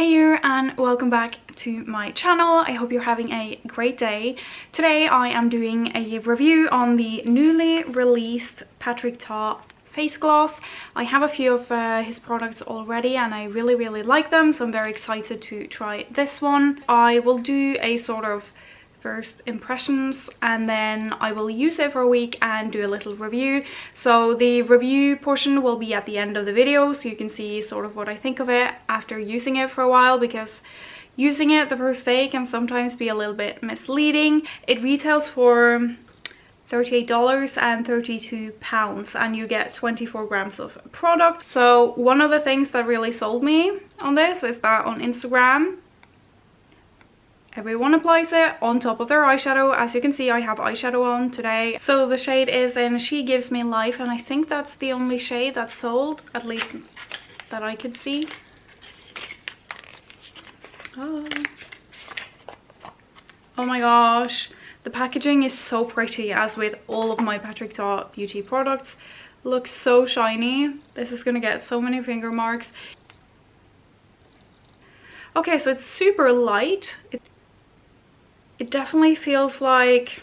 Hey you, and welcome back to my channel. I hope you're having a great day. Today I am doing a review on the newly released Patrick Ta face gloss. I have a few of his products already and I really like them, so I'm very excited to try this one. I will do a sort of first impressions and then I will use it for a week and do a little review. So the review portion will be at the end of the video, so you can see sort of what I think of it after using it for a while, because using it the first day can sometimes be a little bit misleading. It retails for $38 and £32 and you get 24 grams of product. So one of the things that really sold me on this is that on Instagram everyone applies it on top of their eyeshadow. As you can see, I have eyeshadow on today. So the shade is in She Gives Me Life, and I think that's the only shade that's sold, at least that I could see. Oh my gosh, the packaging is so pretty, as with all of my Patrick Ta beauty products. Looks so shiny. This is gonna get so many finger marks. Okay, so it's super light. It definitely feels like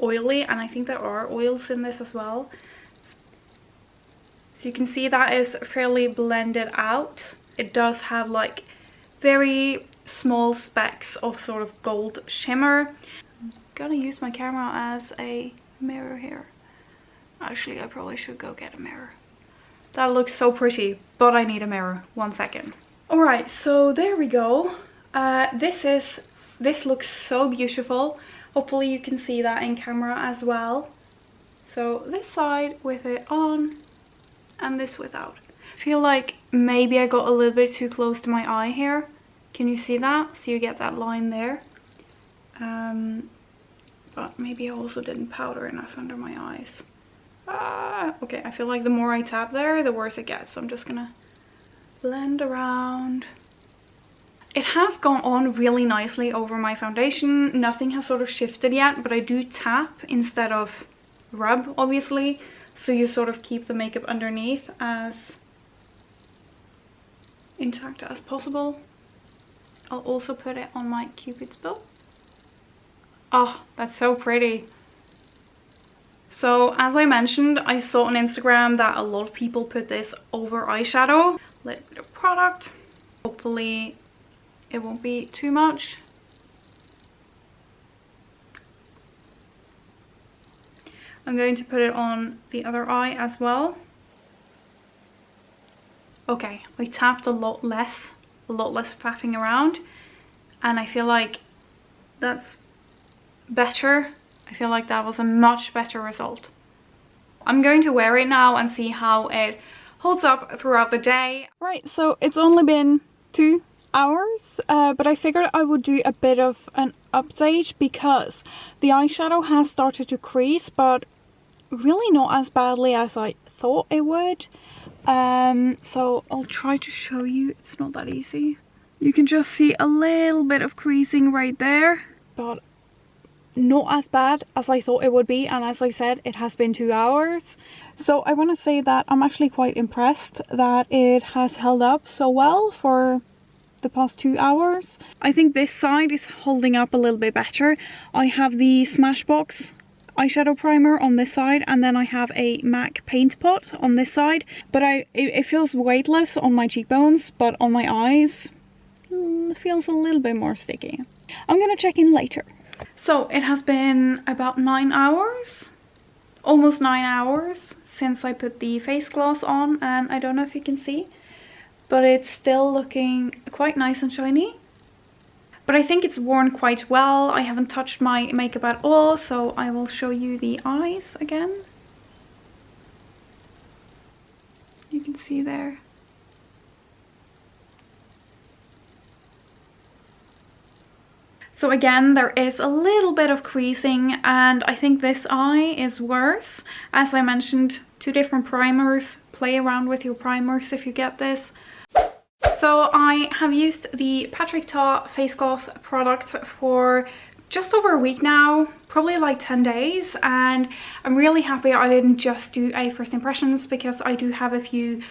oily, and I think there are oils in this as well. So you can see that is fairly blended out. It does have like very small specks of sort of gold shimmer. I'm gonna use my camera as a mirror here. Actually, I probably should go get a mirror. That looks so pretty, but I need a mirror. 1 second. Alright, so there we go. This looks so beautiful. Hopefully you can see that in camera as well. So this side with it on and this without. I feel like maybe I got a little bit too close to my eye here. Can you see that? So you get that line there. But maybe I also didn't powder enough under my eyes. Okay, I feel like the more I tap there, the worse it gets. So I'm just gonna blend around. It has gone on really nicely over my foundation. Nothing has sort of shifted yet, but I do tap instead of rub, obviously. So you sort of keep the makeup underneath as intact as possible. I'll also put it on my Cupid's bow. Oh, that's so pretty. So as I mentioned, I saw on Instagram that a lot of people put this over eyeshadow. Little bit of product. Hopefully it won't be too much. I'm going to put it on the other eye as well. Okay, I tapped a lot less faffing around, and I feel like that's better. I feel like that was a much better result. I'm going to wear it now and see how it holds up throughout the day. Right, so it's only been 2 hours, but I figured I would do a bit of an update because the eyeshadow has started to crease, but really not as badly as I thought it would. So I'll try to show you. It's not that easy. You can just see a little bit of creasing right there, but not as bad as I thought it would be. And as I said, it has been 2 hours. So I want to say that I'm actually quite impressed that it has held up so well for the past 2 hours. I think this side is holding up a little bit better. I have the Smashbox eyeshadow primer on this side, and then I have a MAC paint pot on this side, but it feels weightless on my cheekbones, but on my eyes it feels a little bit more sticky. I'm gonna check in later. So it has been about 9 hours, almost 9 hours since I put the face gloss on, and I don't know if you can see, but it's still looking quite nice and shiny. But I think it's worn quite well. I haven't touched my makeup at all, so I will show you the eyes again. You can see there. So again, there is a little bit of creasing, and I think this eye is worse. As I mentioned, 2 different primers. Play around with your primers if you get this. So I have used the Patrick Ta face gloss product for just over a week now, probably like 10 days, and I'm really happy I didn't just do a first impressions, because I do have a few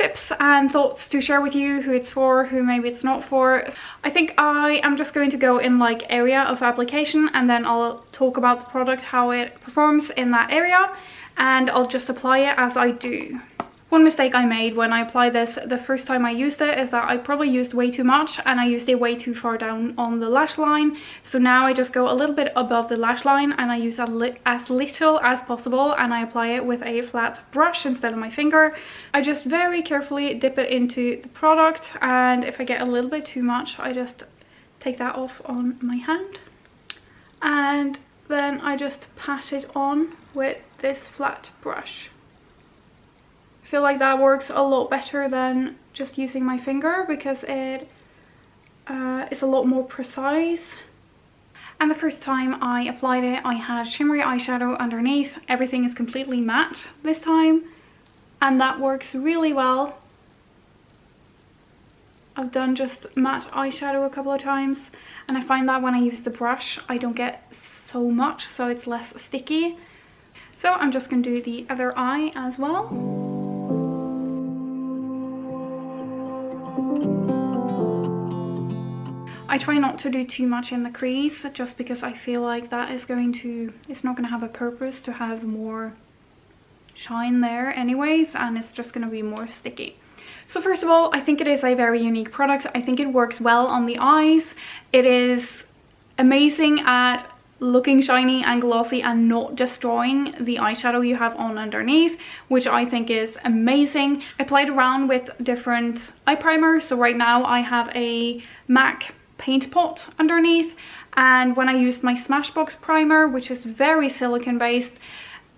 tips and thoughts to share with you, who it's for, who maybe it's not for. I think I am just going to go in like area of application, and then I'll talk about the product, how it performs in that area, and I'll just apply it as I do. One mistake I made when I applied this the first time I used it is that I probably used way too much, and I used it way too far down on the lash line. So now I just go a little bit above the lash line and I use as little as possible, and I apply it with a flat brush instead of my finger. I just very carefully dip it into the product, and if I get a little bit too much, I just take that off on my hand. And then I just pat it on with this flat brush. I feel like that works a lot better than just using my finger, because it is a lot more precise. And the first time I applied it, I had shimmery eyeshadow underneath. Everything is completely matte this time, and that works really well. I've done just matte eyeshadow a couple of times, and I find that when I use the brush I don't get so much, so it's less sticky. So I'm just going to do the other eye as well. I try not to do too much in the crease, just because I feel like that is it's not going to have a purpose to have more shine there anyways, and it's just going to be more sticky. So first of all, I think it is a very unique product. I think it works well on the eyes. It is amazing at looking shiny and glossy and not destroying the eyeshadow you have on underneath, which I think is amazing. I played around with different eye primers. So right now I have a MAC paint pot underneath, and when I used my Smashbox primer, which is very silicone based,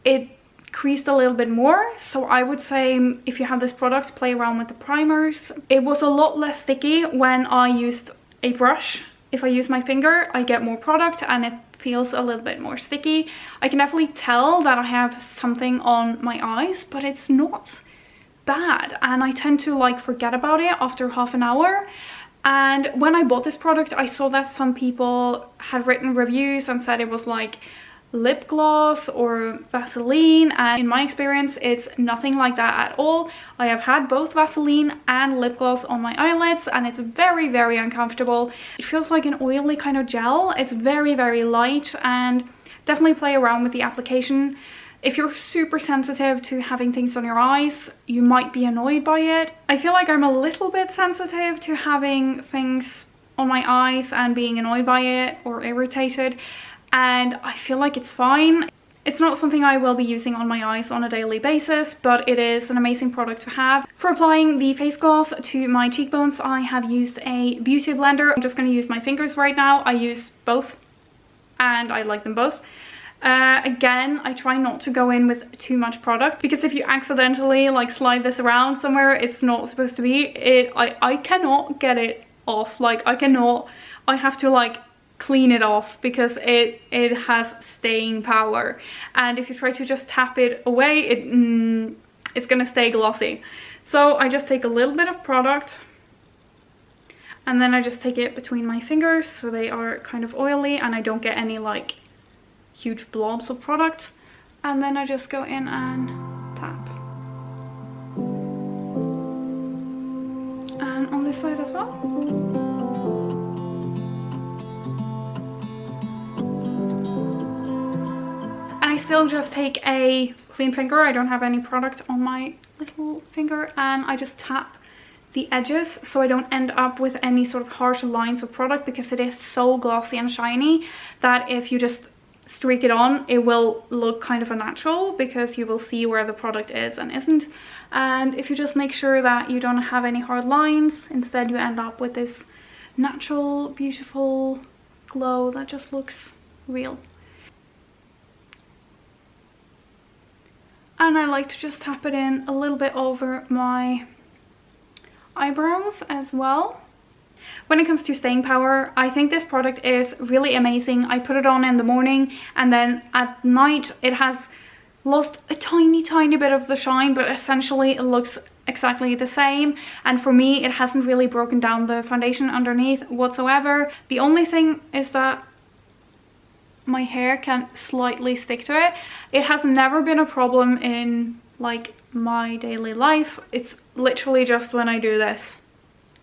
it creased a little bit more. So I would say if you have this product, play around with the primers. It was a lot less sticky when I used a brush. If I use my finger, I get more product and it feels a little bit more sticky. I can definitely tell that I have something on my eyes, but it's not bad, and I tend to like forget about it after half an hour. And when I bought this product, I saw that some people had written reviews and said it was like lip gloss or Vaseline, and in my experience it's nothing like that at all. I have had both Vaseline and lip gloss on my eyelids, and it's very, very uncomfortable. It feels like an oily kind of gel. It's very, very light, and definitely play around with the application. If you're super sensitive to having things on your eyes, you might be annoyed by it. I feel like I'm a little bit sensitive to having things on my eyes and being annoyed by it or irritated, and I feel like it's fine. It's not something I will be using on my eyes on a daily basis, but it is an amazing product to have. For applying the face gloss to my cheekbones, I have used a beauty blender. I'm just going to use my fingers right now. I use both and I like them both. Again, I try not to go in with too much product, because if you accidentally like slide this around somewhere it's not supposed to be, I cannot get it off. Like I have to like clean it off, because it has staying power, and if you try to just tap it away, it's gonna stay glossy. So I just take a little bit of product, and then I just take it between my fingers so they are kind of oily and I don't get any like huge blobs of product, and then I just go in and tap. And on this side as well. And I still just take a clean finger. I don't have any product on my little finger, and I just tap the edges so I don't end up with any sort of harsh lines of product, because it is so glossy and shiny that if you just streak it on, it will look kind of unnatural, because you will see where the product is and isn't. And if you just make sure that you don't have any hard lines, instead you end up with this natural, beautiful glow that just looks real. And I like to just tap it in a little bit over my eyebrows as well. When it comes to staying power, I think this product is really amazing. I put it on in the morning, and then at night it has lost a tiny bit of the shine, but essentially it looks exactly the same. And for me, it hasn't really broken down the foundation underneath whatsoever. The only thing is that my hair can slightly stick to it. It has never been a problem in like my daily life. It's literally just when I do this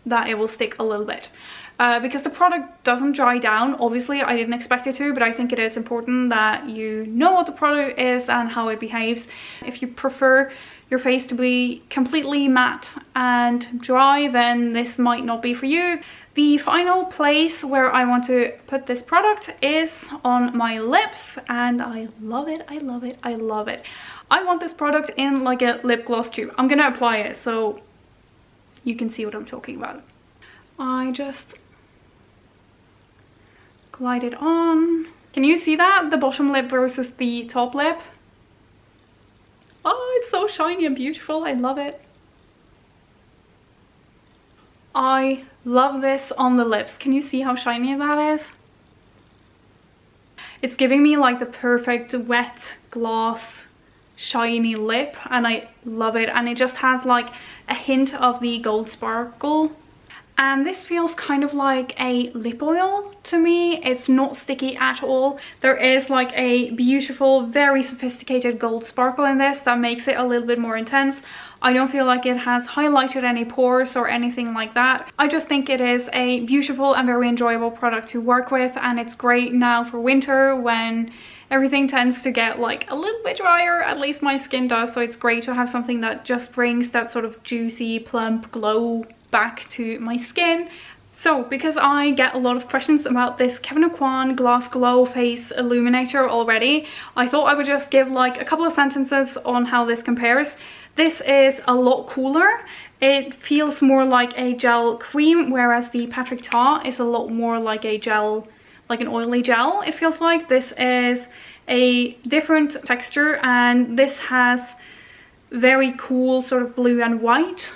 that it will stick a little bit. Because the product doesn't dry down. Obviously I didn't expect it to, but I think it is important that you know what the product is and how it behaves. If you prefer your face to be completely matte and dry, then this might not be for you. The final place where I want to put this product is on my lips, and I love it, I love it, I love it. I want this product in like a lip gloss tube. I'm gonna apply it so you can see what I'm talking about. I just glide it on. Can you see that? The bottom lip versus the top lip. Oh, it's so shiny and beautiful. I love it. I love this on the lips. Can you see how shiny that is? It's giving me like the perfect wet gloss shiny lip, and I love it. And it just has like a hint of the gold sparkle. And this feels kind of like a lip oil to me. It's not sticky at all. There is like a beautiful, very sophisticated gold sparkle in this that makes it a little bit more intense. I don't feel like it has highlighted any pores or anything like that. I just think it is a beautiful and very enjoyable product to work with, and it's great now for winter when everything tends to get like a little bit drier, at least my skin does. So it's great to have something that just brings that sort of juicy, plump glow back to my skin. So because I get a lot of questions about this Kevyn Aucoin Glass Glow Face Illuminator already, I thought I would just give like a couple of sentences on how this compares. This is a lot cooler. It feels more like a gel cream, whereas the Patrick Ta is a lot more like a gel, like an oily gel. It feels like this is a different texture, and this has very cool sort of blue and white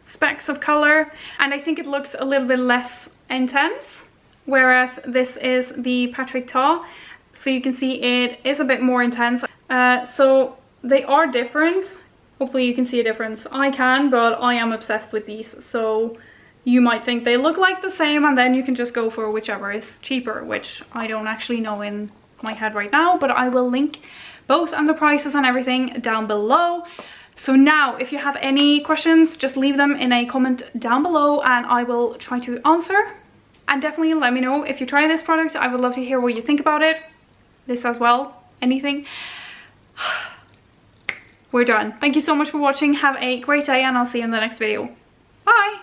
specks of color, and I think it looks a little bit less intense, whereas this is the Patrick Ta, so you can see it is a bit more intense. So they are different. Hopefully you can see a difference. I can, but I am obsessed with these, so you might think they look like the same, and then you can just go for whichever is cheaper, which I don't actually know in my head right now, but I will link both and the prices and everything down below. So now, if you have any questions, just leave them in a comment down below and I will try to answer. And definitely let me know if you try this product. I would love to hear what you think about it. This as well, anything. We're done. Thank you so much for watching. Have a great day, and I'll see you in the next video. Bye!